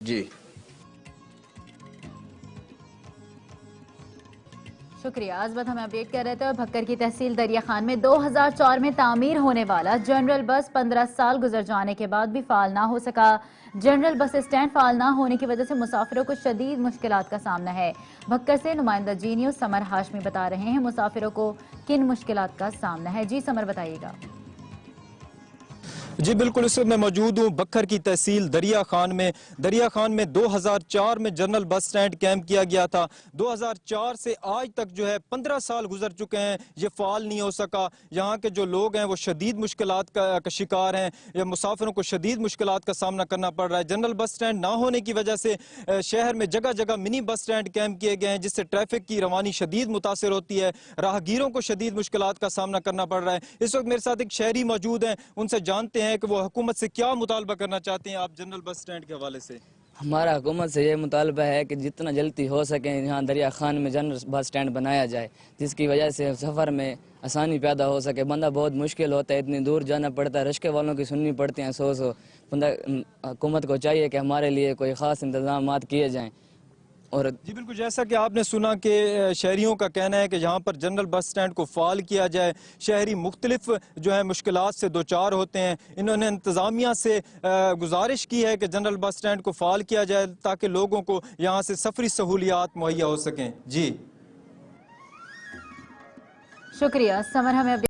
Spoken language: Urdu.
جی شکریہ. آج بات ہمیں اپڈیٹ کر رہے تھے. بھکر کی تحصیل دریا خان میں 2004 میں تعمیر ہونے والا جنرل بس 15 سال گزر جانے کے بعد بھی فعال نہ ہو سکا. جنرل بس اسٹینڈ فعال نہ ہونے کی وجہ سے مسافروں کو شدید مشکلات کا سامنا ہے. بھکر سے نمائندہ جی نیوز سمر ہاشمی بتا رہے ہیں مسافروں کو کن مشکلات کا سامنا ہے. جی سمر بتائیے گا. جی بالکل، اس وقت میں موجود ہوں بکھر کی تحصیل دریا خان میں 2004 میں جنرل بس سٹینڈ قائم کیا گیا تھا. 2004 سے آج تک جو ہے 15 سال گزر چکے ہیں، یہ فعال نہیں ہو سکا. یہاں کے جو لوگ ہیں وہ شدید مشکلات کا شکار ہیں، یا مسافروں کو شدید مشکلات کا سامنا کرنا پڑ رہا ہے. جنرل بس سٹینڈ نہ ہونے کی وجہ سے شہر میں جگہ جگہ منی بس سٹینڈ قائم کیے گئے ہیں، جس سے ٹریفک کی روانی شدید متاثر ہوتی ہے. راہگیروں کو شدید مشکلات کا سامنا کرنا پڑ رہا ہے. اس وقت میرے ساتھ ایک شہری موجود ہیں، ان سے جانتے ہیں کہ وہ حکومت سے کیا مطالبہ کرنا چاہتے ہیں آپ جنرل بس سٹینڈ کے حوالے سے. ہمارا حکومت سے یہ مطالبہ ہے کہ جتنا جلدی ہو سکے یہاں دریا خان میں جنرل بس سٹینڈ بنایا جائے، جس کی وجہ سے سفر میں آسانی پیدا ہو سکے. بندہ بہت مشکل ہوتا ہے، اتنی دور جانا پڑتا ہے، رشکے والوں کی سننی پڑتی ہیں 100 بندہ. حکومت کو چاہیے کہ ہمارے لیے کوئی خاص انتظامات کیے جائیں. اور جی بالکل، جیسا کہ آپ نے سنا کہ شہریوں کا کہنا ہے کہ یہاں پر جنرل بس سٹینڈ کو فعال کیا جائے. شہری مختلف جو ہے مشکلات سے دوچار ہوتے ہیں. انہوں نے انتظامیہ سے گزارش کی ہے کہ جنرل بس سٹینڈ کو فعال کیا جائے تاکہ لوگوں کو یہاں سے سفری سہولیات مہیا ہو سکیں. جی شکریہ سمر. ہمیں